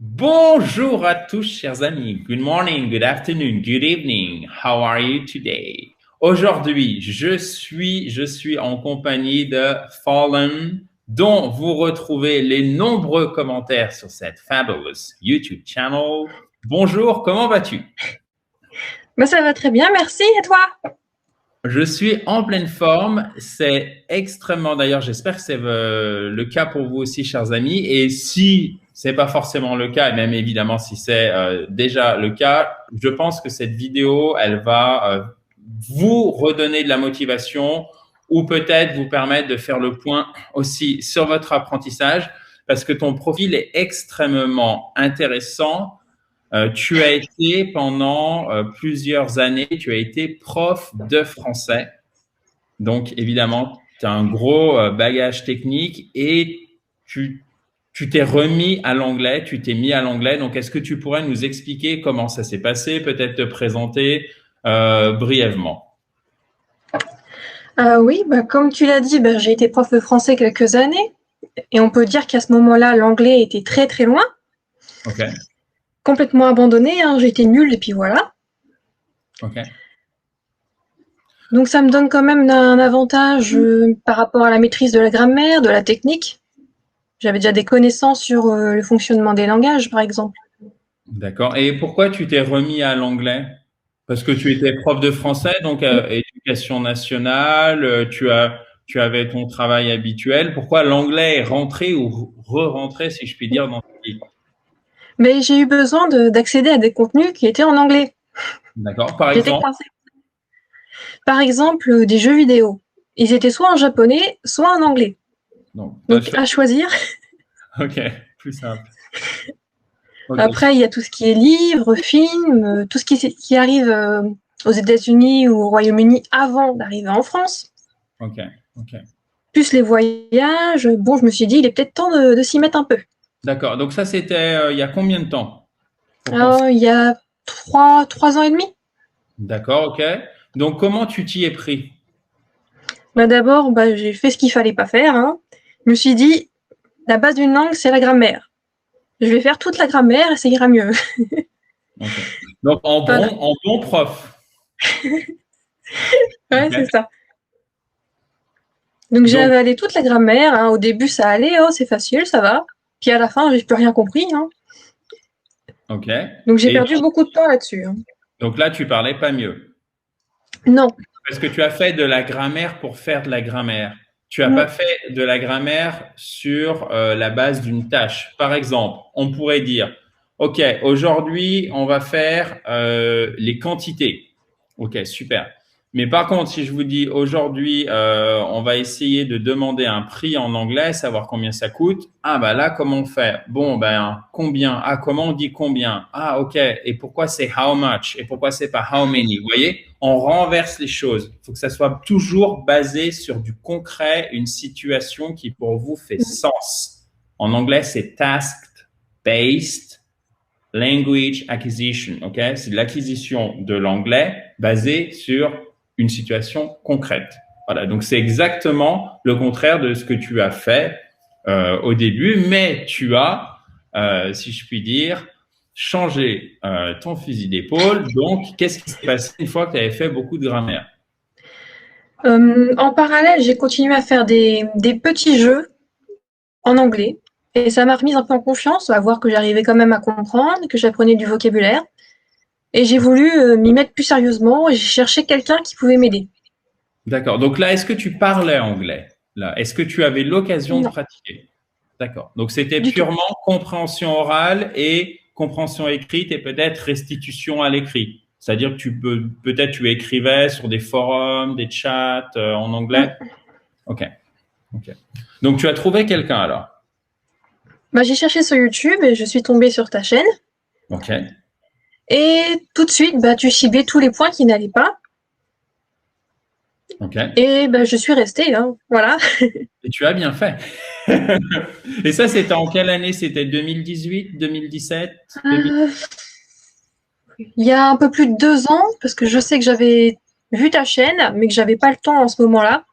Bonjour à tous, chers amis. Good morning, good afternoon, good evening. How are you today? Aujourd'hui, je suis en compagnie de Fallen, dont vous retrouvez les nombreux commentaires sur cette fabulous YouTube channel. Bonjour, comment vas-tu? Ça va très bien, merci. Et toi? Je suis en pleine forme. C'est extrêmement, d'ailleurs, j'espère que c'est le cas pour vous aussi, chers amis. Et si c'est pas forcément le cas, et même évidemment si c'est déjà le cas, je pense que cette vidéo, elle va vous redonner de la motivation ou peut-être vous permettre de faire le point aussi sur votre apprentissage parce que ton profil est extrêmement intéressant. Tu as été pendant plusieurs années, tu as été prof de français. Donc, évidemment, tu as un gros bagage technique et tu, tu t'es remis à l'anglais, tu t'es mis à l'anglais. Donc, est-ce que tu pourrais nous expliquer comment ça s'est passé, peut-être te présenter brièvement? Oui, comme tu l'as dit, j'ai été prof de français quelques années et on peut dire qu'à ce moment-là, l'anglais était très très loin, OK, complètement abandonné, hein, j'étais nulle et puis voilà. OK. Donc ça me donne quand même un avantage par rapport à la maîtrise de la grammaire, de la technique. J'avais déjà des connaissances sur le fonctionnement des langages, par exemple. D'accord. Et pourquoi tu t'es remis à l'anglais? Parce que tu étais prof de français, donc éducation nationale, tu avais ton travail habituel. Pourquoi l'anglais est rentré ou re-rentré, si je puis dire, dans ta vie? Mais j'ai eu besoin d'accéder à des contenus qui étaient en anglais. D'accord. Par J'étais exemple, coincée. Par exemple, des jeux vidéo. Ils étaient soit en japonais, soit en anglais. donc, tu as Donc fait. à choisir. OK, plus simple. OK, Après, il y a tout ce qui est livres, films, tout ce qui arrive aux États-Unis ou au Royaume-Uni avant d'arriver en France, OK, OK. plus les voyages. Bon, je me suis dit, il est peut-être temps de s'y mettre un peu. D'accord. Donc ça, c'était il y a combien de temps pour ton... Alors, il y a trois ans et demi. D'accord, OK. Donc comment tu t'y es pris? D'abord, j'ai fait ce qu'il fallait pas faire, hein. Je me suis dit, la base d'une langue, c'est la grammaire. Je vais faire toute la grammaire et ça ira mieux. OK. Donc Voilà. en bon prof. Ouais, c'est OK. ça. Donc j'ai Donc, avalé toute la grammaire, hein. Au début, ça allait, oh, c'est facile, ça va. Puis à la fin, j'ai plus rien compris, hein. OK. Donc j'ai Et perdu beaucoup de temps là-dessus, hein. donc là, tu parlais pas mieux. Non. Parce que tu as fait de la grammaire pour faire de la grammaire. Tu n'as pas Mm. fait de la grammaire sur la base d'une tâche. Par exemple, on pourrait dire, OK, aujourd'hui, on va faire les quantités. OK, super. Mais par contre, si je vous dis aujourd'hui, on va essayer de demander un prix en anglais, savoir combien ça coûte. Ah, bah là, comment on fait? Bon, ben, combien? Ah, comment on dit combien? Ah, OK. Et pourquoi c'est how much? Et pourquoi c'est pas how many? Vous voyez? On renverse les choses. Il faut que ça soit toujours basé sur du concret, une situation qui pour vous fait sens. En anglais, c'est task-based language acquisition. OK? C'est de l'acquisition de l'anglais basée sur une situation concrète. Voilà. Donc, c'est exactement le contraire de ce que tu as fait au début, mais tu as, si je puis dire, changé ton fusil d'épaule. Donc, qu'est-ce qui s'est passé une fois que tu avais fait beaucoup de grammaire? En parallèle, j'ai continué à faire des petits jeux en anglais. Et ça m'a remise un peu en confiance, à voir que j'arrivais quand même à comprendre, que j'apprenais du vocabulaire. Et j'ai voulu m'y mettre plus sérieusement et j'ai cherché quelqu'un qui pouvait m'aider. D'accord. Donc là, est-ce que tu parlais anglais? Là, est-ce que tu avais l'occasion de Non, pratiquer? D'accord. Donc c'était du tout. purement compréhension orale et compréhension écrite et peut-être restitution à l'écrit. C'est-à-dire que tu peux, peut-être tu écrivais sur des forums, des chats en anglais. Mm. Ok. Ok. Donc tu as trouvé quelqu'un alors. J'ai cherché sur YouTube et je suis tombée sur ta chaîne. Ok. Et tout de suite, tu ciblais tous les points qui n'allaient pas. Ok. Et je suis restée, hein, voilà. Et tu as bien fait. Et ça, c'était en quelle année? C'était 2018, 2017, 2000? Euh, il y a un peu plus de 2 ans, parce que je sais que j'avais vu ta chaîne, mais que j'avais pas le temps en ce moment-là.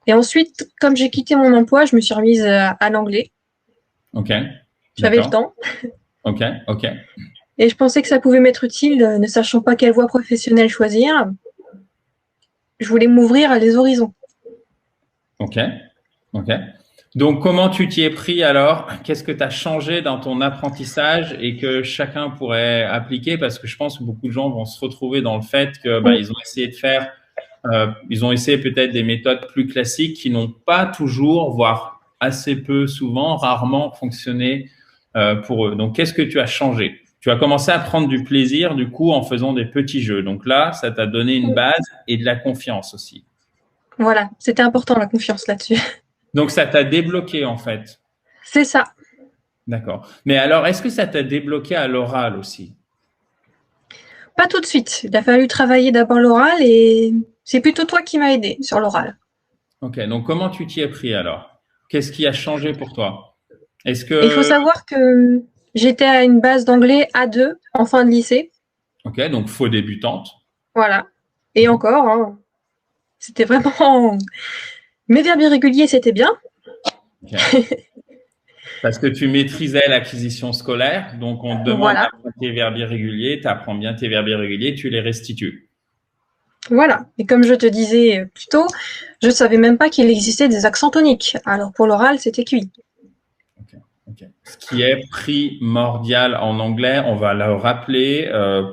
Et ensuite, comme j'ai quitté mon emploi, je me suis remise à l'anglais. Ok. J'avais le D'accord. temps. Ok, ok, Et je pensais que ça pouvait m'être utile, ne sachant pas quelle voie professionnelle choisir. Je voulais m'ouvrir à les horizons. ok, ok. Donc, comment tu t'y es pris alors? Qu'est-ce que tu as changé dans ton apprentissage et que chacun pourrait appliquer? Parce que je pense que beaucoup de gens vont se retrouver dans le fait que bah, Mm. ils ont essayé de faire, ils ont essayé peut-être des méthodes plus classiques qui n'ont pas toujours, voire assez peu souvent, rarement fonctionné pour eux. Donc, qu'est-ce que tu as changé? Tu as commencé à prendre du plaisir du coup en faisant des petits jeux. Donc là, ça t'a donné une base et de la confiance aussi. Voilà, c'était important la confiance là-dessus. Donc, ça t'a débloqué en fait. C'est ça. D'accord. Mais alors, est-ce que ça t'a débloqué à l'oral aussi? Pas tout de suite. Il a fallu travailler d'abord l'oral et c'est plutôt toi qui m'as aidé sur l'oral. Ok, donc comment tu t'y es pris alors? Qu'est-ce qui a changé pour toi? Est-ce Il faut que... savoir que j'étais à une base d'anglais A2 en fin de lycée. Ok, donc faux débutante. Voilà. Et encore, hein, c'était vraiment. Mes verbes irréguliers, c'était bien. Ok. Parce que tu maîtrisais l'acquisition scolaire, donc on te demande Voilà. d'apprendre tes verbes irréguliers, tu apprends bien tes verbes irréguliers, tu les restitues. Voilà. Et comme je te disais plus tôt, je ne savais même pas qu'il existait des accents toniques. Alors pour l'oral, c'était cuit. Ok, ok. Ce qui est primordial en anglais, on va le rappeler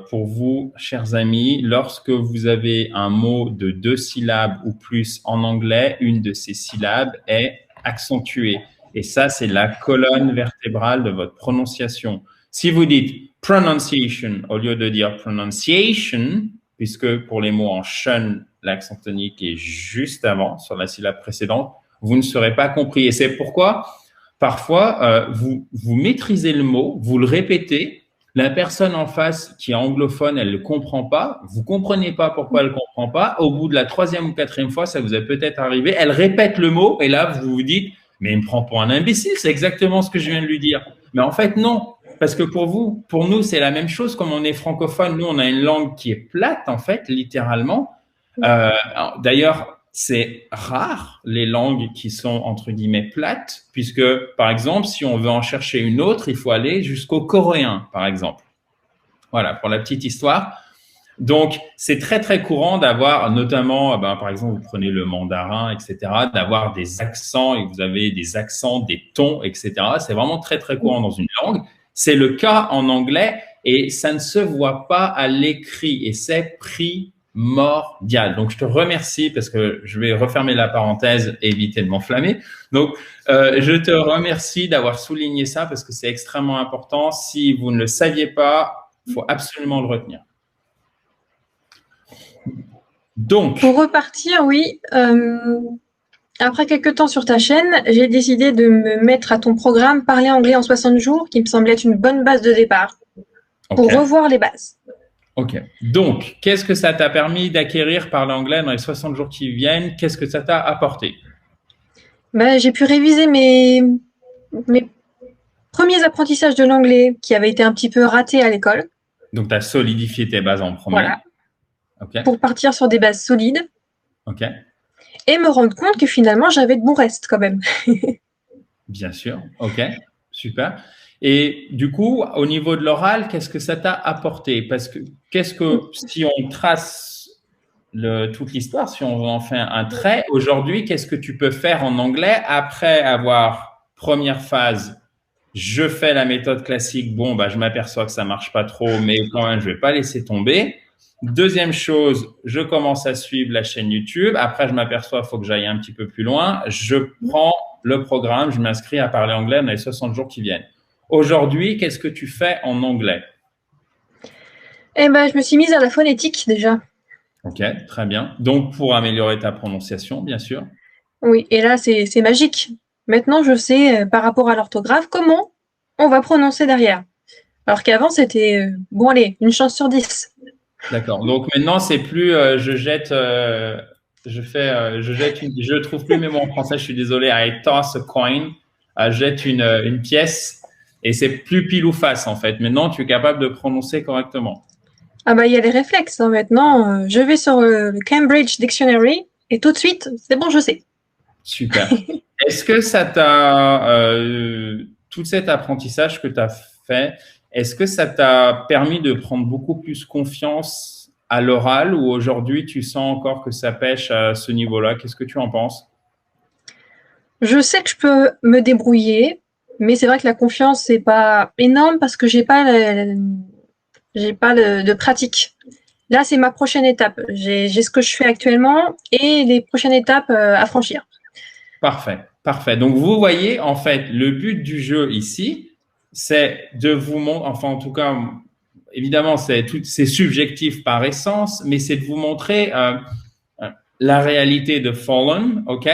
pour vous, chers amis, lorsque vous avez un mot de 2 syllabes ou plus en anglais, une de ces syllabes est accentuée. Et ça, c'est la colonne vertébrale de votre prononciation. Si vous dites pronunciation au lieu de dire pronunciation, puisque pour les mots en shun, l'accent tonique est juste avant, sur la syllabe précédente, vous ne serez pas compris. Et c'est pourquoi parfois, vous maîtrisez le mot, vous le répétez, la personne en face qui est anglophone, elle ne le comprend pas, vous comprenez pas pourquoi elle ne comprend pas, au bout de la troisième ou quatrième fois, ça vous est peut-être arrivé, elle répète le mot et là, vous vous dites, mais il me prend pour un imbécile, c'est exactement ce que je viens de lui dire. Mais en fait, non, parce que pour vous, pour nous, c'est la même chose, comme on est francophone, nous, on a une langue qui est plate, en fait, littéralement. D'ailleurs, c'est rare les langues qui sont entre guillemets plates, puisque par exemple, si on veut en chercher une autre, il faut aller jusqu'au coréen, par exemple. Voilà, pour la petite histoire. Donc, c'est très très courant d'avoir, notamment, par exemple, vous prenez le mandarin, etc., d'avoir des accents et vous avez des accents, des tons, etc. C'est vraiment très très courant dans une langue. C'est le cas en anglais et ça ne se voit pas à l'écrit et c'est primordial. Donc, je te remercie parce que je vais refermer la parenthèse et éviter de m'enflammer. Donc, je te remercie d'avoir souligné ça parce que c'est extrêmement important. Si vous ne le saviez pas, il faut absolument le retenir. Donc, Pour repartir, oui. Après quelques temps sur ta chaîne, j'ai décidé de me mettre à ton programme Parler anglais en 60 jours, qui me semblait être une bonne base de départ, pour ok. revoir les bases. Ok. Donc, qu'est-ce que ça t'a permis d'acquérir par l'anglais dans les 60 jours qui viennent? Qu'est-ce que ça t'a apporté? Ben, j'ai pu réviser mes premiers apprentissages de l'anglais qui avaient été un petit peu ratés à l'école. Donc, tu as solidifié tes bases en premier. Voilà. Ok. Pour partir sur des bases solides Ok. et me rendre compte que finalement j'avais de bons restes quand même. Bien sûr. Ok. Super. Et du coup, au niveau de l'oral, qu'est-ce que ça t'a apporté? Parce que si on trace toute l'histoire, si on en fait un trait, aujourd'hui, qu'est-ce que tu peux faire en anglais après avoir, première phase, je fais la méthode classique, bon, je m'aperçois que ça marche pas trop, mais quand même, je vais pas laisser tomber. Deuxième chose, je commence à suivre la chaîne YouTube. Après, je m'aperçois, il faut que j'aille un petit peu plus loin. Je prends le programme, je m'inscris à parler anglais dans les 60 jours qui viennent. Aujourd'hui, qu'est-ce que tu fais en anglais? Et ben, je me suis mise à la phonétique déjà. Ok, très bien. Donc, pour améliorer ta prononciation, bien sûr. Oui, et là c'est magique. Maintenant, je sais par rapport à l'orthographe comment on va prononcer derrière. Alors qu'avant, c'était bon, allez, une chance sur 10. D'accord. Donc maintenant, c'est plus je jette, je trouve plus mes mots en français. Je suis désolé. I toss a coin. Je jette une pièce et c'est plus pile ou face en fait. Maintenant, tu es capable de prononcer correctement. Ah bah, il y a les réflexes hein, maintenant. Je vais sur le Cambridge Dictionary et tout de suite, c'est bon, je sais. Super. Est-ce que ça t'a tout cet apprentissage que tu as fait, est-ce que ça t'a permis de prendre beaucoup plus confiance à l'oral ou aujourd'hui tu sens encore que ça pêche à ce niveau-là? Qu'est-ce que tu en penses? Je sais que je peux me débrouiller, mais c'est vrai que la confiance, c'est pas énorme parce que j'ai pas de pratique. Là, c'est ma prochaine étape. J'ai ce que je fais actuellement et les prochaines étapes à franchir. Parfait, parfait. Donc, vous voyez, en fait, le but du jeu ici, c'est de vous montrer, enfin, en tout cas, évidemment, c'est subjectif par essence, mais c'est de vous montrer la réalité de Fallen, ok?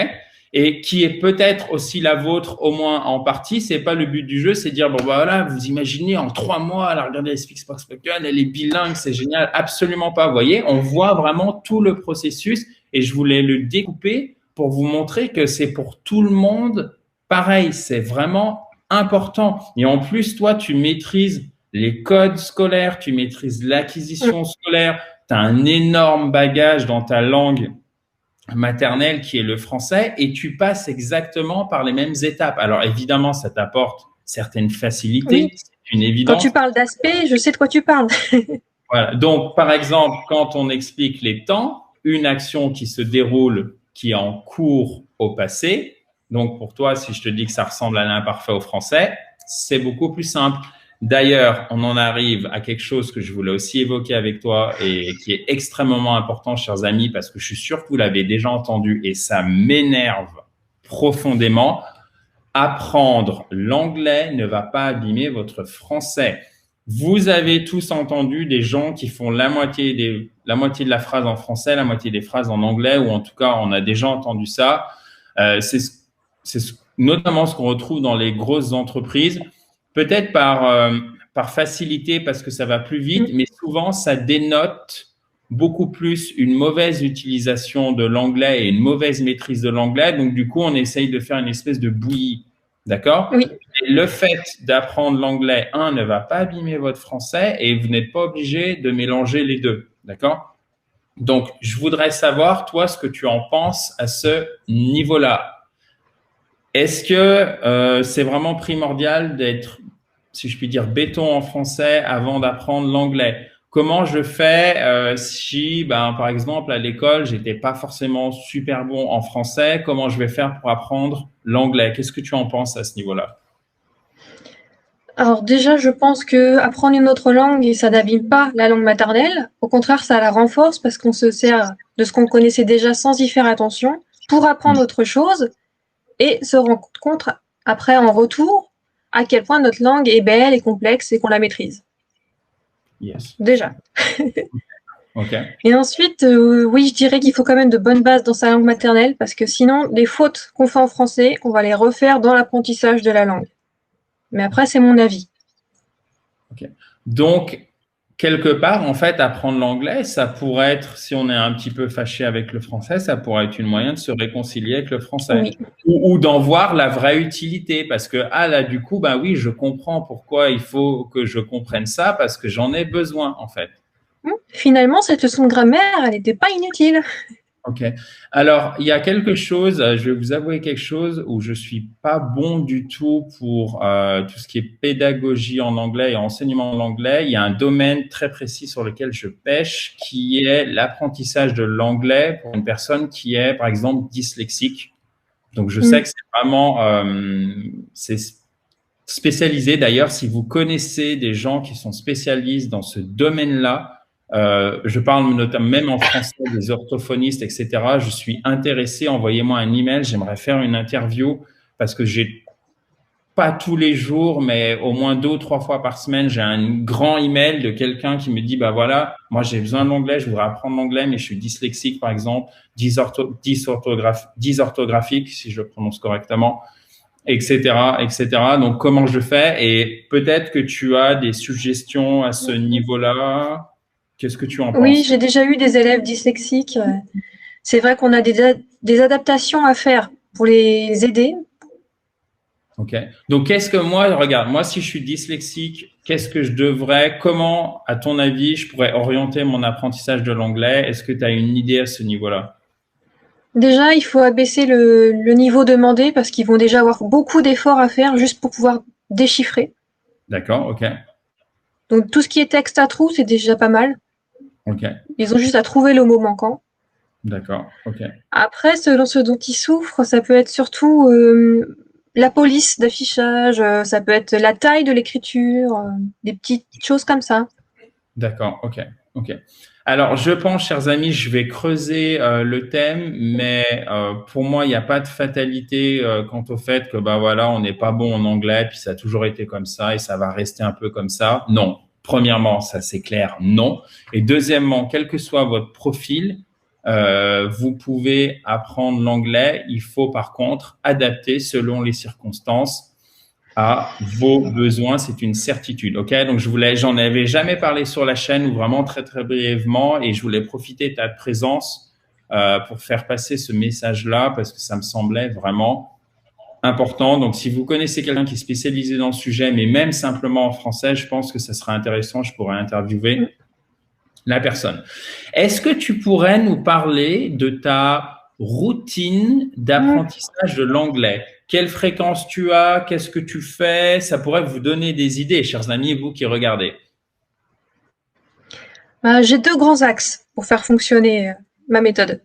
Et qui est peut-être aussi la vôtre, au moins en partie. C'est pas le but du jeu, c'est de dire, bon, bah, voilà, vous imaginez, en 3 mois, elle a regardé les Speak Spoken, elle est bilingue, c'est génial. Absolument pas. Vous voyez, on voit vraiment tout le processus et je voulais le découper pour vous montrer que c'est pour tout le monde pareil. C'est vraiment important. Et en plus, toi, tu maîtrises les codes scolaires, tu maîtrises l'acquisition scolaire, tu as un énorme bagage dans ta langue maternelle qui est le français et tu passes exactement par les mêmes étapes. Alors évidemment, ça t'apporte certaines facilités, Oui. c'est une Quand évidence. tu parles d'aspect, je sais de quoi tu parles. Voilà. Donc, par exemple, quand on explique les temps, une action qui se déroule, qui est en cours au passé, donc pour toi, si je te dis que ça ressemble à l'imparfait au français, c'est beaucoup plus simple. D'ailleurs, on en arrive à quelque chose que je voulais aussi évoquer avec toi et qui est extrêmement important, chers amis, parce que je suis sûr que vous l'avez déjà entendu et ça m'énerve profondément. Apprendre l'anglais ne va pas abîmer votre français. Vous avez tous entendu des gens qui font la moitié de la phrase en français, la moitié des phrases en anglais, ou en tout cas, on a déjà entendu ça. C'est notamment ce qu'on retrouve dans les grosses entreprises, peut-être par facilité parce que ça va plus vite, mais souvent, ça dénote beaucoup plus une mauvaise utilisation de l'anglais et une mauvaise maîtrise de l'anglais. Donc, du coup, on essaye de faire une espèce de bouillie. D'accord? Oui. Et le fait d'apprendre l'anglais, ne va pas abîmer votre français et vous n'êtes pas obligé de mélanger les deux. D'accord? Donc, je voudrais savoir, toi, ce que tu en penses à ce niveau-là. Est-ce que c'est vraiment primordial d'être, si je puis dire, béton en français avant d'apprendre l'anglais? Comment je fais si, par exemple, à l'école, j'étais pas forcément super bon en français? Comment je vais faire pour apprendre l'anglais? Qu'est-ce que tu en penses à ce niveau-là? Alors déjà, je pense que apprendre une autre langue, ça n'abîme pas la langue maternelle. Au contraire, ça la renforce parce qu'on se sert de ce qu'on connaissait déjà sans y faire attention pour apprendre autre chose et se rendre compte après en retour à quel point notre langue est belle et complexe et qu'on la maîtrise. Yes. Déjà. OK. Et ensuite, oui, je dirais qu'il faut quand même de bonnes bases dans sa langue maternelle parce que sinon, les fautes qu'on fait en français, on va les refaire dans l'apprentissage de la langue. Mais après, c'est mon avis. OK. Donc, quelque part, en fait, apprendre l'anglais, ça pourrait être, si on est un petit peu fâché avec le français, ça pourrait être une moyen de se réconcilier avec le français. Oui. Ou d'en voir la vraie utilité. Parce que, là, du coup, oui, je comprends pourquoi il faut que je comprenne ça parce que j'en ai besoin, en fait. Finalement, cette leçon de grammaire, elle n'était pas inutile. OK. Alors, il y a quelque chose, je vais vous avouer quelque chose où je suis pas bon du tout pour tout ce qui est pédagogie en anglais et enseignement en anglais. Il y a un domaine très précis sur lequel je pêche, qui est l'apprentissage de l'anglais pour une personne qui est, par exemple, dyslexique. Donc, je sais que c'est vraiment, c'est spécialisé. D'ailleurs, si vous connaissez des gens qui sont spécialistes dans ce domaine-là, je parle notamment même en français des orthophonistes, etc. Je suis intéressé. Envoyez-moi un email. J'aimerais faire une interview parce que j'ai pas tous les jours, mais au moins 2 ou 3 fois par semaine, j'ai un grand email de quelqu'un qui me dit, voilà, moi j'ai besoin de l'anglais, je voudrais apprendre l'anglais, mais je suis dyslexique, par exemple, dysorthographique, si je le prononce correctement, etc., etc. Donc, comment je fais? Et peut-être que tu as des suggestions à ce niveau-là. Qu'est-ce que tu en Oui, penses? j'ai déjà eu des élèves dyslexiques. C'est vrai qu'on a des adaptations à faire pour les aider. OK. Donc, regarde, moi, si je suis dyslexique, comment, à ton avis, je pourrais orienter mon apprentissage de l'anglais? Est-ce que tu as une idée à ce niveau-là? Déjà, il faut abaisser le niveau demandé parce qu'ils vont déjà avoir beaucoup d'efforts à faire juste pour pouvoir déchiffrer. D'accord, OK. Donc tout ce qui est texte à trous, c'est déjà pas mal. Ok, Ils ont juste à trouver le mot manquant. d'accord, ok. Après, selon ce dont ils souffrent, ça peut être surtout la police d'affichage, ça peut être la taille de l'écriture, des petites choses comme ça. D'accord, ok, ok. Alors, je pense, chers amis, je vais creuser le thème, mais pour moi, il n'y a pas de fatalité quant au fait que, bah voilà, on n'est pas bon en anglais, puis ça a toujours été comme ça et ça va rester un peu comme ça. Non. Premièrement, ça c'est clair, non. Et deuxièmement, quel que soit votre profil, vous pouvez apprendre l'anglais. Il faut par contre adapter selon les circonstances à vos besoins, c'est une certitude. Ok, donc j'en avais jamais parlé sur la chaîne ou vraiment très très brièvement, et je voulais profiter de ta présence pour faire passer ce message-là parce que ça me semblait vraiment important. Donc, si vous connaissez quelqu'un qui est spécialisé dans le sujet, mais même simplement en français, je pense que ça sera intéressant. Je pourrais interviewer la personne. Est-ce que tu pourrais nous parler de ta routine d'apprentissage de l'anglais? Quelle fréquence tu as? Qu'est-ce que tu fais? Ça pourrait vous donner des idées, chers amis, vous qui regardez. J'ai 2 grands axes pour faire fonctionner ma méthode.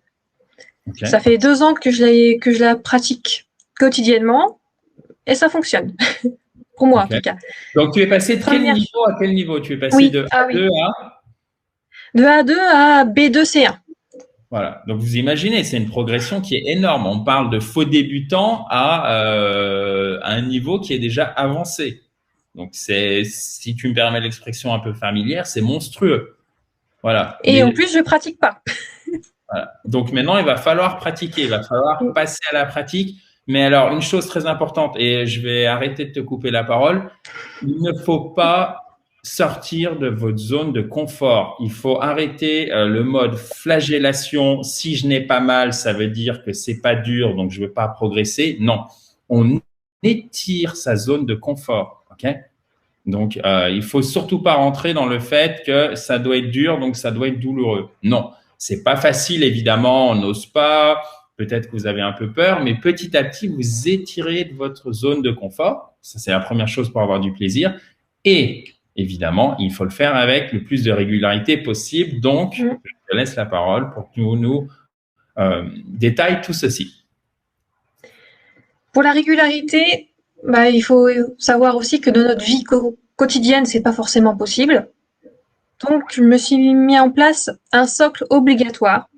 Okay. Ça fait 2 ans que je la pratique quotidiennement et ça fonctionne. Pour moi, en tout cas. Donc, tu es passé de quel niveau à quel niveau? Tu es passé de A2 à de A2 à B2 C1. Voilà. Donc, vous imaginez, c'est une progression qui est énorme. On parle de faux débutants à un niveau qui est déjà avancé. Donc, si tu me permets l'expression un peu familière, c'est monstrueux. Voilà. Et en plus, je pratique pas. Voilà. Donc, maintenant, il va falloir pratiquer. Il va falloir passer à la pratique. Mais alors, une chose très importante, et je vais arrêter de te couper la parole, il ne faut pas sortir de votre zone de confort. Il faut arrêter le mode flagellation. Si je n'ai pas mal, ça veut dire que c'est pas dur, donc je ne veux pas progresser. Non, on étire sa zone de confort. Ok. Donc, il faut surtout pas rentrer dans le fait que ça doit être dur, donc ça doit être douloureux. Non, c'est pas facile, évidemment, on n'ose pas. Peut-être que vous avez un peu peur, mais petit à petit, vous étirez de votre zone de confort. Ça, c'est la première chose pour avoir du plaisir. Et évidemment, il faut le faire avec le plus de régularité possible. Donc, je te laisse la parole pour que nous détaille tout ceci. Pour la régularité, il faut savoir aussi que dans notre vie quotidienne, c'est pas forcément possible. Donc, je me suis mis en place un socle obligatoire,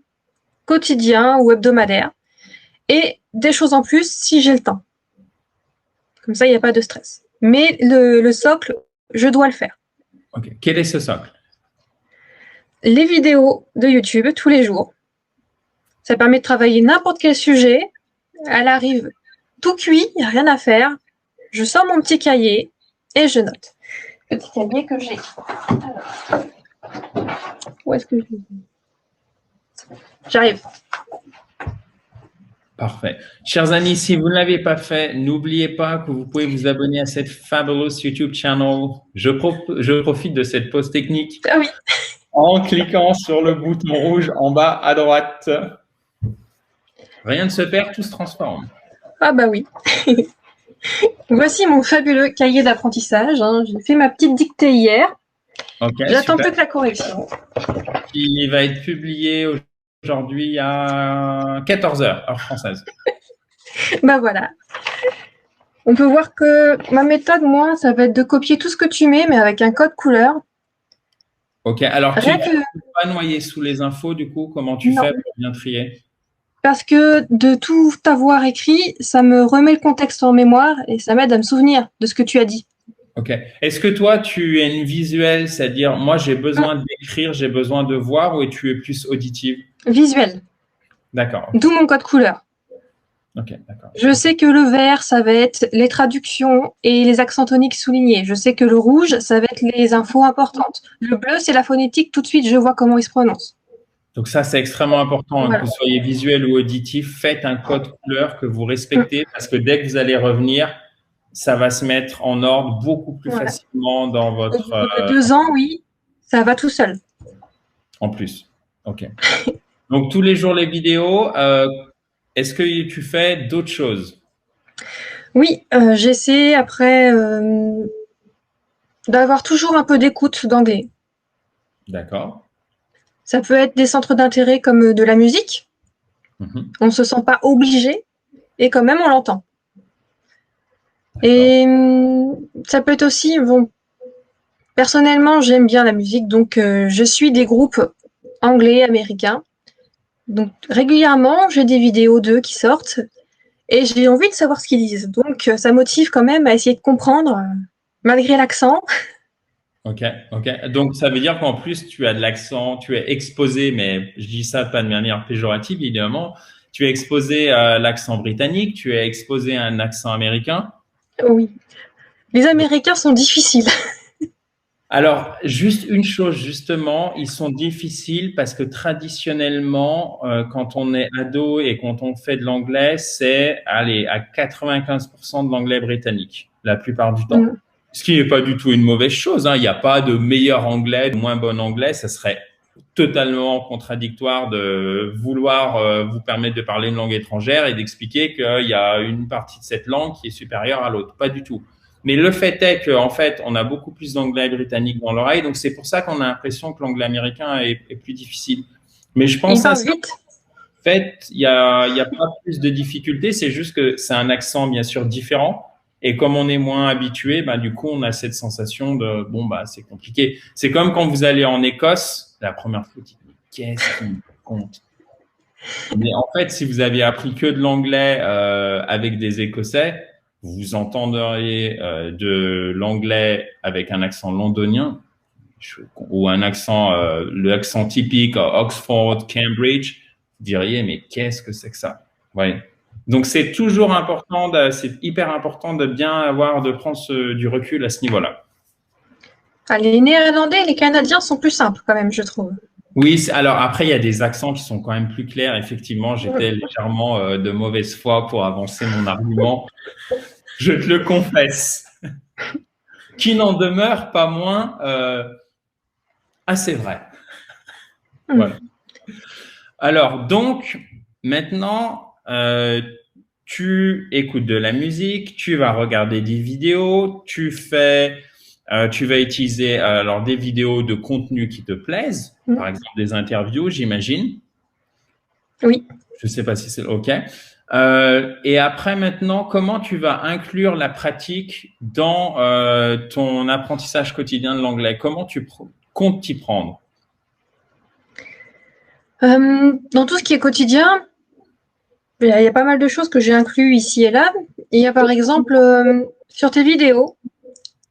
quotidien ou hebdomadaire, et des choses en plus si j'ai le temps. Comme ça, il n'y a pas de stress. Mais le socle, je dois le faire. Ok. Quel est ce socle? Les vidéos de YouTube tous les jours. Ça permet de travailler n'importe quel sujet. Elle arrive tout cuit, il n'y a rien à faire. Je sors mon petit cahier et je note. Petit cahier que j'ai. Alors, où est-ce que je l'ai? J'arrive. Parfait. Chers amis, si vous ne l'avez pas fait, n'oubliez pas que vous pouvez vous abonner à cette fabulous YouTube channel. Je profite de cette pause technique en cliquant sur le bouton rouge en bas à droite. Rien ne se perd, tout se transforme. Ah bah oui. Voici mon fabuleux cahier d'apprentissage. J'ai fait ma petite dictée hier. Okay, j'attends plus que la correction. Il va être publié aujourd'hui à 14h, heure française. Bah voilà. On peut voir que ma méthode, moi, ça va être de copier tout ce que tu mets, mais avec un code couleur. Ok, alors tu ne peux pas noyer sous les infos, du coup, comment tu fais pour bien trier? Parce que de tout avoir écrit, ça me remet le contexte en mémoire et ça m'aide à me souvenir de ce que tu as dit. Ok. Est-ce que toi, tu es une visuelle, c'est-à-dire, moi, j'ai besoin d'écrire, j'ai besoin de voir, ou tu es plus auditive? Visuelle. D'accord. D'où mon code couleur. Ok, d'accord. Je sais que le vert, ça va être les traductions et les accents toniques soulignés. Je sais que le rouge, ça va être les infos importantes. Le bleu, c'est la phonétique. Tout de suite, je vois comment il se prononce. Donc ça, c'est extrêmement important, que vous soyez visuel ou auditif. Faites un code couleur que vous respectez parce que dès que vous allez revenir, ça va se mettre en ordre beaucoup plus facilement dans votre… Au bout de 2 ans, oui, ça va tout seul. En plus. Ok. Donc, tous les jours, les vidéos. Est-ce que tu fais d'autres choses? Oui, j'essaie après… d'avoir toujours un peu d'écoute d'anglais. D'accord. Ça peut être des centres d'intérêt comme de la musique. Mhm. On ne se sent pas obligé et quand même on l'entend. D'accord. Et ça peut être aussi, bon, personnellement j'aime bien la musique, donc je suis des groupes anglais, américains. Donc régulièrement j'ai des vidéos d'eux qui sortent et j'ai envie de savoir ce qu'ils disent. Donc ça motive quand même à essayer de comprendre malgré l'accent. Ok, ok. Donc, ça veut dire qu'en plus, tu as de l'accent, tu es exposé, mais je dis ça pas de manière péjorative, évidemment. Tu es exposé à l'accent britannique, tu es exposé à un accent américain. Oui. Les Américains sont difficiles. Alors, juste une chose, justement, ils sont difficiles parce que traditionnellement, quand on est ado et quand on fait de l'anglais, c'est, allez, à 95% de l'anglais britannique, la plupart du temps. Mm. Ce qui n'est pas du tout une mauvaise chose, hein. Il n'y a pas de meilleur anglais, de moins bon anglais. Ça serait totalement contradictoire de vouloir vous permettre de parler une langue étrangère et d'expliquer qu'il y a une partie de cette langue qui est supérieure à l'autre. Pas du tout. Mais le fait est qu'en fait, on a beaucoup plus d'anglais britannique dans l'oreille, donc c'est pour ça qu'on a l'impression que l'anglais américain est plus difficile. Mais je Ils pense à parlent ça. vite. En fait, il y a pas plus de difficultés, c'est juste que c'est un accent bien sûr différent. Et comme on est moins habitué, bah, du coup, on a cette sensation de bon, bah, c'est compliqué. C'est comme quand vous allez en Écosse, la première fois, vous dites, mais qu'est-ce qui me compte? Mais en fait, si vous aviez appris que de l'anglais avec des Écossais, vous entendriez de l'anglais avec un accent londonien ou un accent, le accent typique à Oxford, Cambridge, vous diriez, mais qu'est-ce que c'est que ça? Ouais. Donc, c'est toujours important, c'est hyper important de bien avoir, de prendre du recul à ce niveau-là. Ah, les Néerlandais et les Canadiens sont plus simples quand même, je trouve. Oui, alors après, il y a des accents qui sont quand même plus clairs. Effectivement, j'étais légèrement de mauvaise foi pour avancer mon argument. Je te le confesse. Qui n'en demeure pas moins assez vrai. Voilà. Alors, donc, maintenant, tu écoutes de la musique, tu vas regarder des vidéos, tu vas utiliser alors des vidéos de contenu qui te plaisent, par exemple des interviews, j'imagine. Oui. Je ne sais pas si c'est OK. Et après, maintenant, comment tu vas inclure la pratique dans ton apprentissage quotidien de l'anglais? Comment tu comptes t'y prendre? Dans tout ce qui est quotidien, il y a pas mal de choses que j'ai inclus ici et là. Il y a par exemple sur tes vidéos,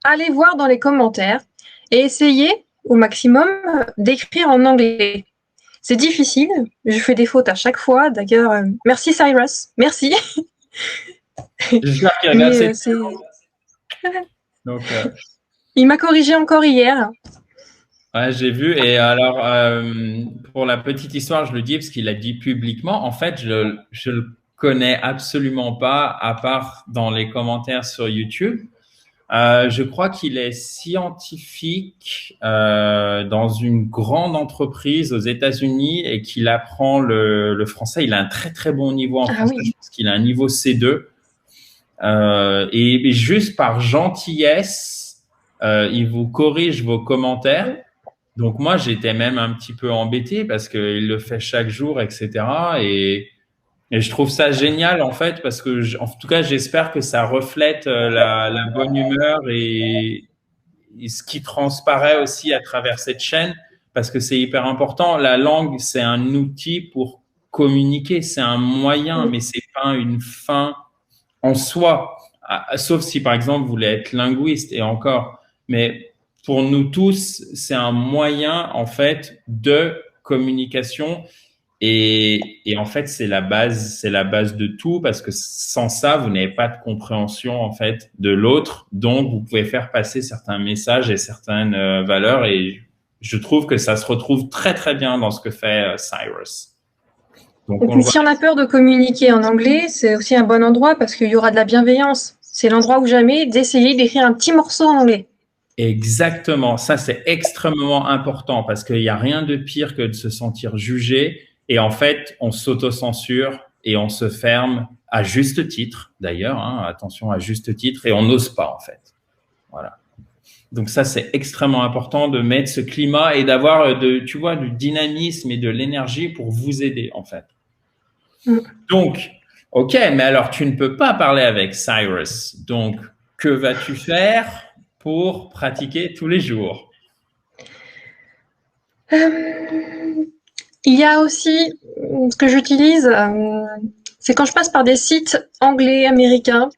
allez voir dans les commentaires et essayez au maximum d'écrire en anglais. C'est difficile, je fais des fautes à chaque fois. D'ailleurs, merci Cyrus, merci. J'espère qu'il regarde Mais cette. c'est. Donc, Il m'a corrigé encore hier. ouais, j'ai vu. Et alors, pour la petite histoire, je le dis parce qu'il l'a dit publiquement. En fait, je le connais absolument pas, à part dans les commentaires sur YouTube. Je crois qu'il est scientifique dans une grande entreprise aux États-Unis et qu'il apprend le français. Il a un très très bon niveau en Ah français. Je oui. pense qu'il a un niveau C2. Et juste par gentillesse, il vous corrige vos commentaires. Donc moi, j'étais même un petit peu embêté parce qu'il le fait chaque jour, etc. Et je trouve ça génial en fait parce que, en tout cas, j'espère que ça reflète la bonne humeur et ce qui transparaît aussi à travers cette chaîne parce que c'est hyper important. La langue, c'est un outil pour communiquer, c'est un moyen, mais c'est pas une fin en soi, sauf si par exemple vous voulez être linguiste et encore, mais pour nous tous, c'est un moyen en fait de communication et en fait c'est la base de tout parce que sans ça vous n'avez pas de compréhension en fait de l'autre, donc vous pouvez faire passer certains messages et certaines valeurs et je trouve que ça se retrouve très très bien dans ce que fait Cyrus. Donc Et on le puis voit. si on a peur de communiquer en anglais, c'est aussi un bon endroit parce qu'il y aura de la bienveillance. C'est l'endroit où jamais d'essayer d'écrire un petit morceau en anglais. Exactement, ça c'est extrêmement important parce qu'il n'y a rien de pire que de se sentir jugé et en fait on s'autocensure et on se ferme à juste titre d'ailleurs, hein, attention à juste titre et on n'ose pas en fait. Voilà. Donc ça, c'est extrêmement important de mettre ce climat et d'avoir tu vois, du dynamisme et de l'énergie pour vous aider, en fait. Donc, OK, mais alors tu ne peux pas parler avec Cyrus. Donc, que vas-tu faire pour pratiquer tous les jours? Il y a aussi ce que j'utilise, c'est quand je passe par des sites anglais, américains,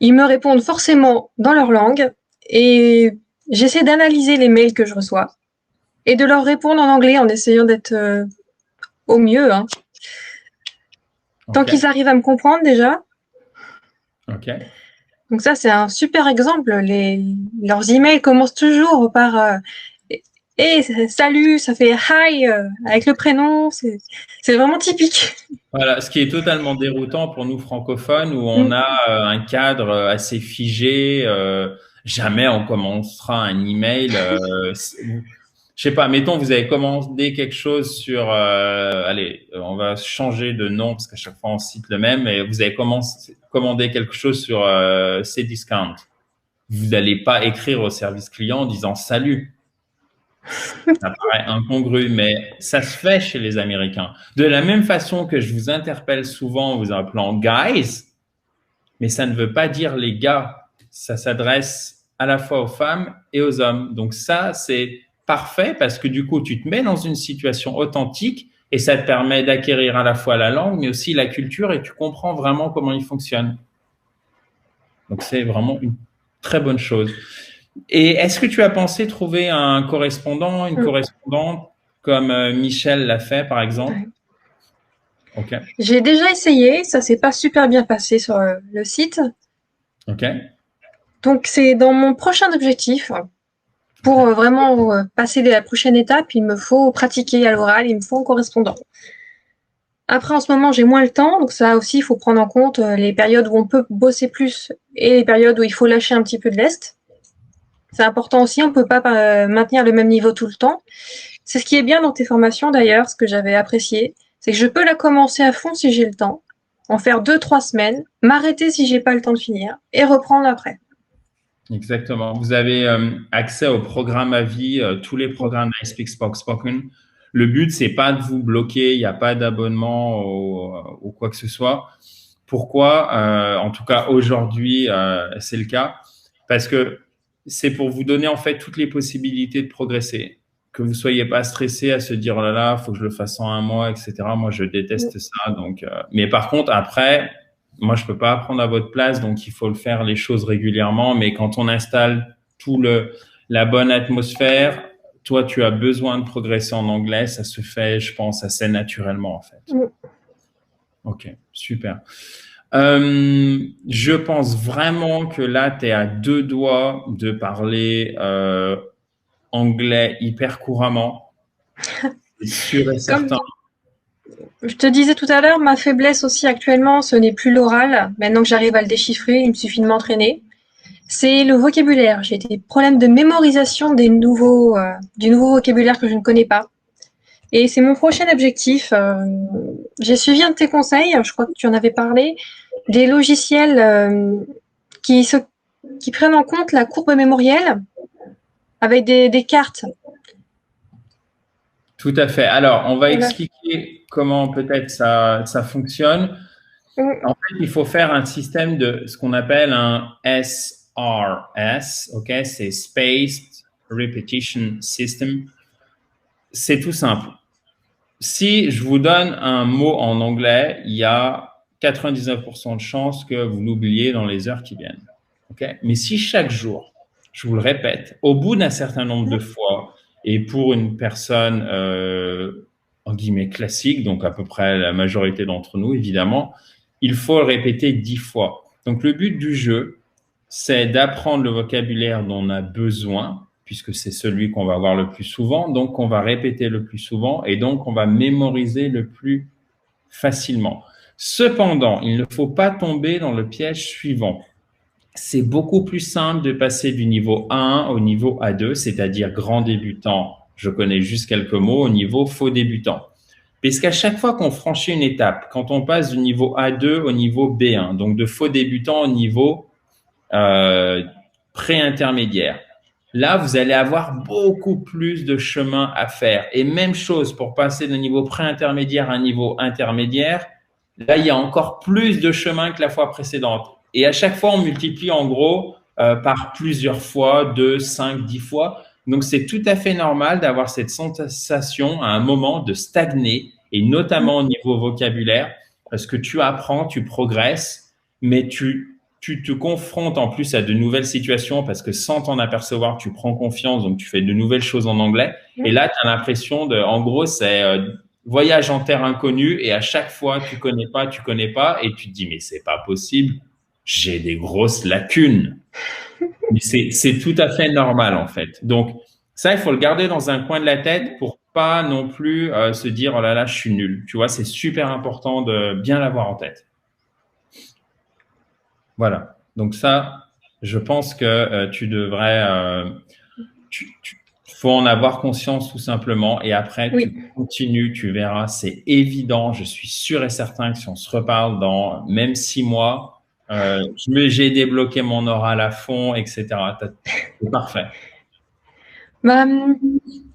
ils me répondent forcément dans leur langue et j'essaie d'analyser les mails que je reçois et de leur répondre en anglais en essayant d'être au mieux. Hein. Tant qu'ils arrivent à me comprendre déjà. OK. Donc ça, c'est un super exemple. Leurs emails commencent toujours par hey, salut, ça fait hi avec le prénom. C'est vraiment typique. Voilà, ce qui est totalement déroutant pour nous francophones où on a un cadre assez figé. Jamais on commencera un email. Je sais pas, mettons, vous avez commandé quelque chose sur, allez, on va changer de nom parce qu'à chaque fois on cite le même, et vous avez commandé quelque chose sur Cdiscount. Vous n'allez pas écrire au service client en disant salut. Ça paraît incongru, mais ça se fait chez les Américains. De la même façon que je vous interpelle souvent en vous appelant guys, mais ça ne veut pas dire les gars. Ça s'adresse à la fois aux femmes et aux hommes. Donc ça, c'est parfait parce que du coup, tu te mets dans une situation authentique et ça te permet d'acquérir à la fois la langue, mais aussi la culture et tu comprends vraiment comment ils fonctionnent. Donc c'est vraiment une très bonne chose. Et est-ce que tu as pensé trouver un correspondant, une correspondante comme Michel l'a fait, par exemple? Ok. J'ai déjà essayé, ça s'est pas super bien passé sur le site. Ok. Donc c'est dans mon prochain objectif. Pour vraiment passer la prochaine étape, il me faut pratiquer à l'oral, il me faut un correspondant. Après, en ce moment, j'ai moins le temps, donc ça aussi, il faut prendre en compte les périodes où on peut bosser plus et les périodes où il faut lâcher un petit peu de lest. C'est important aussi, on peut pas maintenir le même niveau tout le temps. C'est ce qui est bien dans tes formations d'ailleurs, ce que j'avais apprécié, c'est que je peux la commencer à fond si j'ai le temps, en faire 2-3 semaines, m'arrêter si j'ai pas le temps de finir et reprendre après. Exactement. Vous avez accès au programme à vie, tous les programmes iSpeak Spoken. Le but, c'est pas de vous bloquer, il n'y a pas d'abonnement ou quoi que ce soit. Pourquoi? En tout cas, aujourd'hui, c'est le cas. Parce que c'est pour vous donner en fait toutes les possibilités de progresser. Que vous soyez pas stressé à se dire, oh là là, faut que je le fasse en un mois, etc. Moi, je déteste ça. Donc, mais par contre, après, moi, je peux pas apprendre à votre place, donc il faut le faire les choses régulièrement. Mais quand on installe la bonne atmosphère, toi, tu as besoin de progresser en anglais, ça se fait, je pense, assez naturellement, en fait. Ok, super. Je pense vraiment que là, tu es à 2 doigts de parler anglais hyper couramment. C'est sûr et certain. Je te disais tout à l'heure, ma faiblesse aussi actuellement, ce n'est plus l'oral. Maintenant que j'arrive à le déchiffrer, il me suffit de m'entraîner. C'est le vocabulaire. J'ai des problèmes de mémorisation du nouveau vocabulaire que je ne connais pas. Et c'est mon prochain objectif. J'ai suivi un de tes conseils, je crois que tu en avais parlé, des logiciels qui prennent en compte la courbe mémorielle avec des cartes. Tout à fait. Alors, on va expliquer comment peut-être ça fonctionne. En fait, il faut faire un système de ce qu'on appelle un SRS, ok? C'est Spaced Repetition System. C'est tout simple. Si je vous donne un mot en anglais, il y a 99% de chances que vous l'oubliez dans les heures qui viennent. Okay? Mais si chaque jour, je vous le répète, au bout d'un certain nombre de fois, et pour une personne, en guillemets, classique, donc à peu près la majorité d'entre nous, évidemment, il faut le répéter 10 fois. Donc le but du jeu, c'est d'apprendre le vocabulaire dont on a besoin, puisque c'est celui qu'on va voir le plus souvent, donc on va répéter le plus souvent et donc on va mémoriser le plus facilement. Cependant, il ne faut pas tomber dans le piège suivant. C'est beaucoup plus simple de passer du niveau A1 au niveau A2, c'est-à-dire grand débutant, je connais juste quelques mots, au niveau faux débutant. Puisqu'à chaque fois qu'on franchit une étape, quand on passe du niveau A2 au niveau B1, donc de faux débutant au niveau pré-intermédiaire. Là, vous allez avoir beaucoup plus de chemin à faire. Et même chose pour passer d'un niveau pré-intermédiaire à un niveau intermédiaire. Là, il y a encore plus de chemin que la fois précédente. Et à chaque fois, on multiplie en gros par plusieurs fois, 2, 5, 10 fois. Donc, c'est tout à fait normal d'avoir cette sensation à un moment de stagner, et notamment au niveau vocabulaire, parce que tu apprends, tu progresses, mais tu te confrontes en plus à de nouvelles situations parce que sans t'en apercevoir, tu prends confiance, donc tu fais de nouvelles choses en anglais. Et là, tu as l'impression de, en gros, c'est voyage en terre inconnue, et à chaque fois, tu connais pas, et tu te dis, mais c'est pas possible, j'ai des grosses lacunes. Mais c'est tout à fait normal, en fait. Donc, ça, il faut le garder dans un coin de la tête pour pas non plus se dire, oh là là, je suis nul. Tu vois, c'est super important de bien l'avoir en tête. Voilà. Donc ça, je pense que tu devrais, faut en avoir conscience tout simplement. Et après, Oui. tu continues, tu verras, c'est évident. Je suis sûr et certain que si on se reparle dans même 6 mois, j'ai débloqué mon oral à fond, etc. C'est parfait. Bah,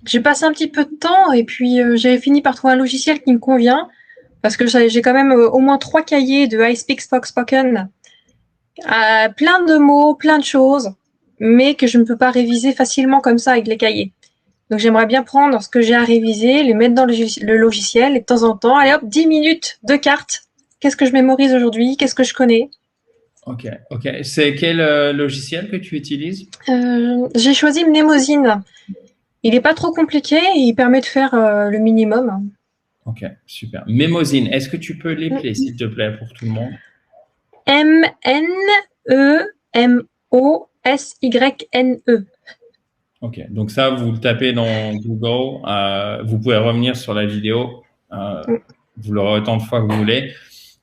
j'ai passé un petit peu de temps et puis j'ai fini par trouver un logiciel qui me convient parce que j'ai quand même au moins 3 cahiers de I Speak Spoke Spoken, plein de mots, plein de choses, mais que je ne peux pas réviser facilement comme ça avec les cahiers. Donc j'aimerais bien prendre ce que j'ai à réviser, les mettre dans le logiciel et de temps en temps, allez hop, 10 minutes de cartes. Qu'est-ce que je mémorise aujourd'hui? Qu'est-ce que je connais? Ok, ok. C'est quel logiciel que tu utilises? J'ai choisi Mnemosyne. Il n'est pas trop compliqué et il permet de faire le minimum. Ok, super. Mnemosyne, est-ce que tu peux l'épeler, s'il te plaît, pour tout le monde? Mnemosyne. Ok, donc ça, vous le tapez dans Google. Vous pouvez revenir sur la vidéo. Vous l'aurez autant de fois que vous voulez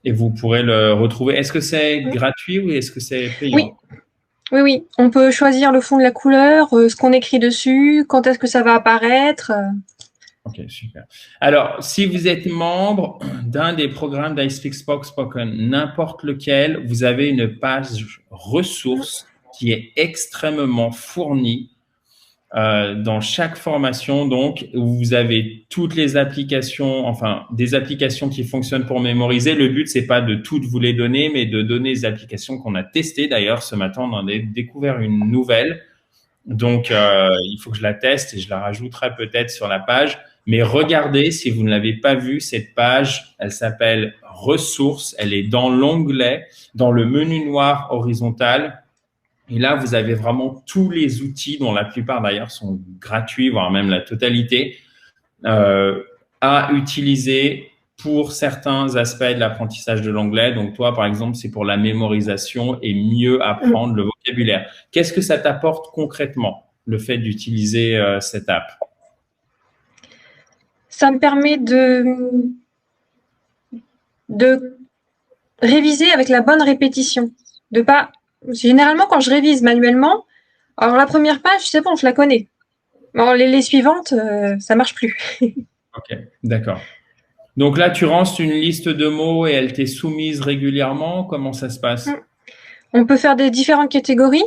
et vous pourrez le retrouver. Est-ce que c'est gratuit ou est-ce que c'est payant? Oui. Oui, oui. On peut choisir le fond de la couleur, ce qu'on écrit dessus, quand est-ce que ça va apparaître. Ok, super. Alors, si vous êtes membre d'un des programmes d'iSpeak Spoke Spoken, n'importe lequel, vous avez une page ressources qui est extrêmement fournie dans chaque formation, donc, où vous avez toutes les applications, enfin, des applications qui fonctionnent pour mémoriser. Le but, c'est pas de toutes vous les donner, mais de donner les applications qu'on a testées. D'ailleurs, ce matin, on en a découvert une nouvelle. Donc, il faut que je la teste et je la rajouterai peut-être sur la page. Mais regardez, si vous ne l'avez pas vue, cette page, elle s'appelle Ressources. Elle est dans l'onglet, dans le menu noir horizontal. Et là, vous avez vraiment tous les outils, dont la plupart d'ailleurs sont gratuits, voire même la totalité, à utiliser pour certains aspects de l'apprentissage de l'anglais. Donc toi, par exemple, c'est pour la mémorisation et mieux apprendre le vocabulaire. Qu'est-ce que ça t'apporte concrètement, le fait d'utiliser cette app? Ça me permet de réviser avec la bonne répétition. De pas. Généralement, quand je révise manuellement, alors la première page, c'est bon, je la connais. Alors les suivantes, ça marche plus. Ok, d'accord. Donc là, tu rances une liste de mots et elle t'est soumise régulièrement. Comment ça se passe? On peut faire des différentes catégories,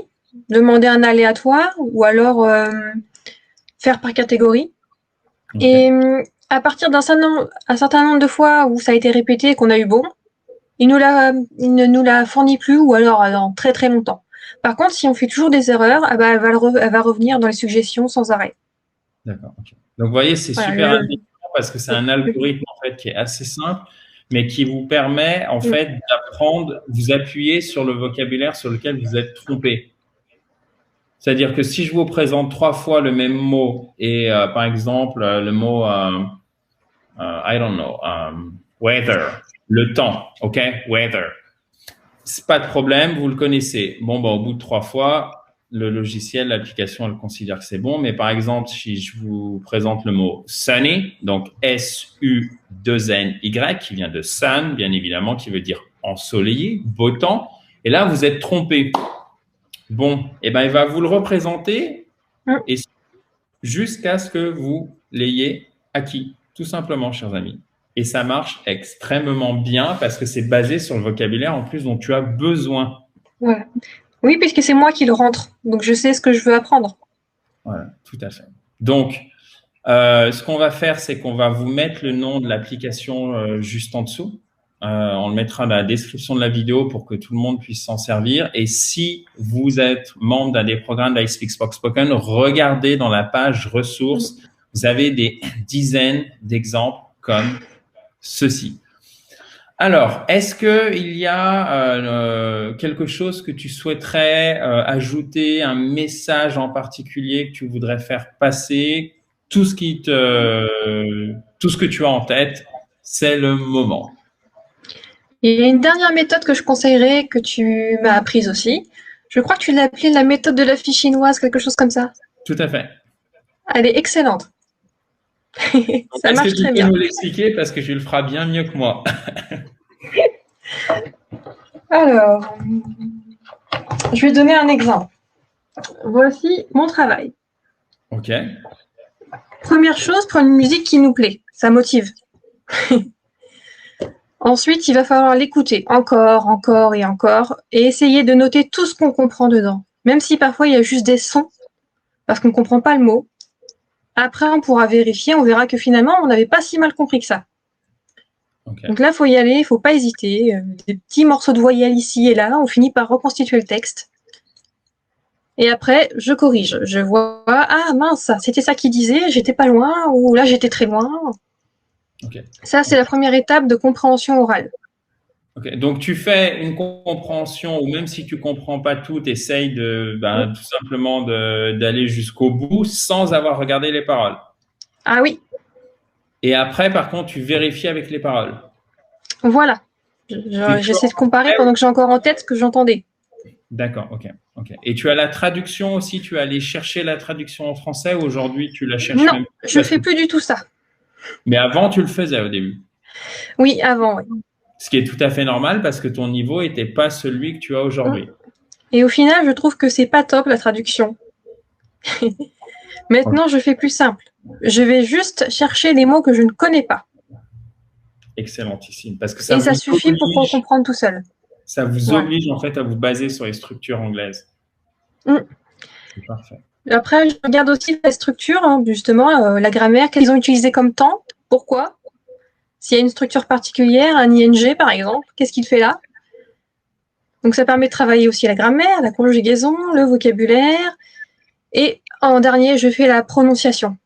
demander un aléatoire ou alors faire par catégorie. Okay. Et à partir d'un certain nombre de fois où ça a été répété et qu'on a eu bon, il ne nous la fournit plus ou alors dans très très longtemps. Par contre, si on fait toujours des erreurs, elle va revenir dans les suggestions sans arrêt. D'accord. Okay. Donc, vous voyez, c'est super intéressant parce que c'est un algorithme en fait qui est assez simple, mais qui vous permet en fait d'apprendre, vous appuyer sur le vocabulaire sur lequel vous êtes trompé. C'est-à-dire que si je vous présente 3 fois le même mot et par exemple le mot I don't know weather, le temps, ok, weather, c'est pas de problème, vous le connaissez. Bon, bah, au bout de 3 fois, le logiciel, l'application, elle considère que c'est bon. Mais par exemple, si je vous présente le mot sunny, donc S-U-2-N-Y, qui vient de sun, bien évidemment, qui veut dire ensoleillé, beau temps. Et là, vous êtes trompé. Bon, eh ben, il va vous le représenter et jusqu'à ce que vous l'ayez acquis, tout simplement, chers amis. Et ça marche extrêmement bien parce que c'est basé sur le vocabulaire en plus dont tu as besoin. Ouais. Oui, puisque c'est moi qui le rentre. Donc, je sais ce que je veux apprendre. Voilà, tout à fait. Donc, ce qu'on va faire, c'est qu'on va vous mettre le nom de l'application juste en dessous. On le mettra dans la description de la vidéo pour que tout le monde puisse s'en servir. Et si vous êtes membre d'un des programmes d'iSpeak Spoken, regardez dans la page ressources. Vous avez des dizaines d'exemples comme ceci. Alors, est-ce qu'il y a quelque chose que tu souhaiterais ajouter, un message en particulier que tu voudrais faire passer? Tout ce que tu as en tête, c'est le moment. Il y a une dernière méthode que je conseillerais, que tu m'as apprise aussi. Je crois que tu l'as appelée la méthode de la fille chinoise, quelque chose comme ça. Tout à fait. Elle est excellente. Ça Est-ce que marche tu très peux bien. nous l'expliquer parce que tu le feras bien mieux que moi? Alors, je vais donner un exemple. Voici mon travail. Ok. Première chose, prendre une musique qui nous plaît. Ça motive. Ensuite, il va falloir l'écouter encore, encore et encore, et essayer de noter tout ce qu'on comprend dedans. Même si parfois il y a juste des sons, parce qu'on ne comprend pas le mot. Après, on pourra vérifier, on verra que finalement, on n'avait pas si mal compris que ça. Okay. Donc là, il faut y aller, il ne faut pas hésiter. Des petits morceaux de voyelles ici et là, on finit par reconstituer le texte. Et après, je corrige. Je vois, ah mince, c'était ça qu'il disait, j'étais pas loin, ou là, j'étais très loin. Okay. Ça, c'est la première étape de compréhension orale. Okay. Donc, tu fais une compréhension, ou même si tu comprends pas tout, tu essayes tout simplement d'aller jusqu'au bout sans avoir regardé les paroles. Ah oui. Et après, par contre, tu vérifies avec les paroles. Voilà. J'essaie de comparer pendant que j'ai encore en tête ce que j'entendais. D'accord, ok. Et tu as la traduction aussi, tu es allé chercher la traduction en français ou aujourd'hui tu la cherches non, même? Je fais plus du tout ça. Mais avant, tu le faisais au début. Oui, avant, oui. Ce qui est tout à fait normal parce que ton niveau n'était pas celui que tu as aujourd'hui. Et au final, je trouve que c'est pas top la traduction. Maintenant, je fais plus simple. Je vais juste chercher les mots que je ne connais pas. Excellentissime. Parce que ça suffit pour comprendre tout seul. Ça vous oblige en fait à vous baser sur les structures anglaises. C'est parfait. Après, je regarde aussi la structure, justement, la grammaire, qu'elles ont utilisé comme temps, pourquoi. S'il y a une structure particulière, un ing par exemple, qu'est-ce qu'il fait là? Donc ça permet de travailler aussi la grammaire, la conjugaison, le vocabulaire. Et en dernier, je fais la prononciation.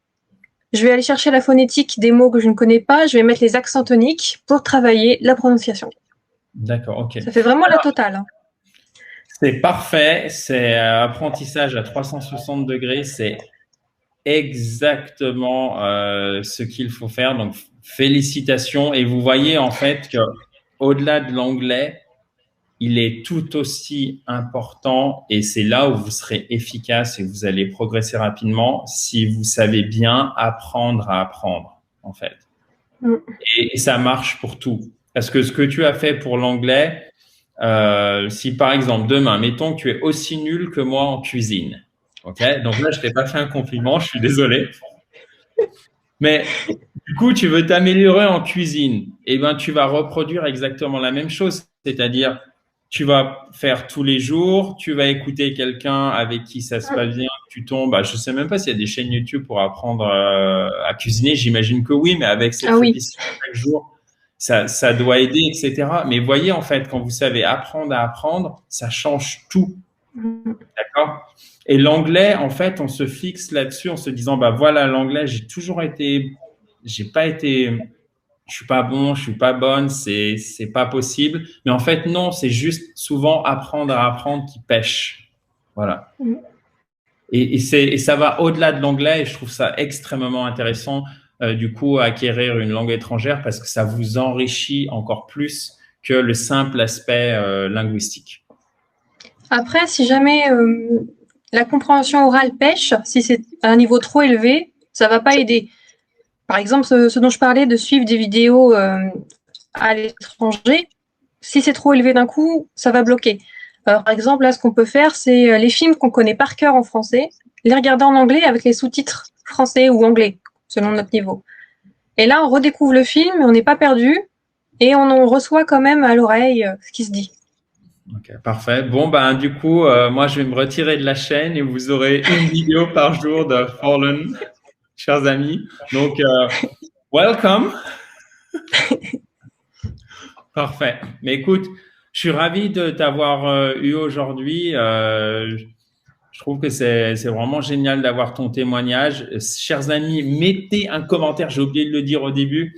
Je vais aller chercher la phonétique des mots que je ne connais pas, je vais mettre les accents toniques pour travailler la prononciation. D'accord, ok. Ça fait vraiment la totale. C'est parfait, c'est apprentissage à 360 degrés, c'est exactement ce qu'il faut faire. Donc, félicitations. Et vous voyez en fait que au-delà de l'anglais, il est tout aussi important et c'est là où vous serez efficace et vous allez progresser rapidement si vous savez bien apprendre à apprendre, en fait. Et ça marche pour tout. Parce que ce que tu as fait pour l'anglais, si par exemple demain, mettons que tu es aussi nul que moi en cuisine, ok? Donc là, je t'ai pas fait un compliment, je suis désolé. Mais du coup, tu veux t'améliorer en cuisine, et ben tu vas reproduire exactement la même chose, c'est-à-dire tu vas faire tous les jours, tu vas écouter quelqu'un avec qui ça se passe bien, tu tombes. Je sais même pas s'il y a des chaînes YouTube pour apprendre à cuisiner, j'imagine que oui, mais avec cette répétition chaque jour, ça doit aider, etc. Mais voyez, en fait, quand vous savez apprendre à apprendre, ça change tout. D'accord? Et l'anglais, en fait, on se fixe là-dessus en se disant, voilà, l'anglais, je suis pas bon, je suis pas bonne, c'est pas possible. Mais en fait, non, c'est juste souvent apprendre à apprendre qui pêche. Voilà. Et ça va au-delà de l'anglais et je trouve ça extrêmement intéressant, du coup, à acquérir une langue étrangère parce que ça vous enrichit encore plus que le simple aspect linguistique. Après, si jamais la compréhension orale pêche, si c'est à un niveau trop élevé, ça va pas aider. Par exemple, ce dont je parlais de suivre des vidéos à l'étranger, si c'est trop élevé d'un coup, ça va bloquer. Par exemple, là, ce qu'on peut faire, c'est les films qu'on connaît par cœur en français, les regarder en anglais avec les sous-titres français ou anglais, selon notre niveau. Et là, on redécouvre le film, on n'est pas perdu, et on en reçoit quand même à l'oreille ce qui se dit. Ok, parfait. Bon, ben, du coup, moi, je vais me retirer de la chaîne et vous aurez une vidéo par jour de Fallen, chers amis. Donc, welcome. Parfait. Mais écoute, je suis ravi de t'avoir eu aujourd'hui. Je trouve que c'est vraiment génial d'avoir ton témoignage. Chers amis, mettez un commentaire. J'ai oublié de le dire au début.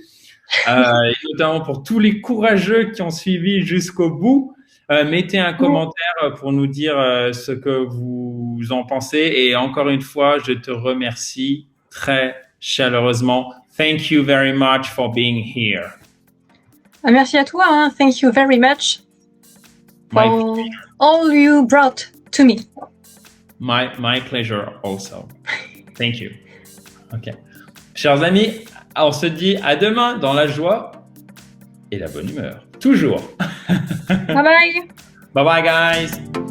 Et notamment pour tous les courageux qui ont suivi jusqu'au bout. Mettez un commentaire pour nous dire ce que vous en pensez. Et encore une fois, je te remercie très chaleureusement. Thank you very much for being here. Merci à toi. Hein. Thank you very much for all you brought to me. My pleasure also. Thank you. OK. Chers amis, on se dit à demain dans la joie et la bonne humeur. Toujours. Bye bye. Bye bye, guys.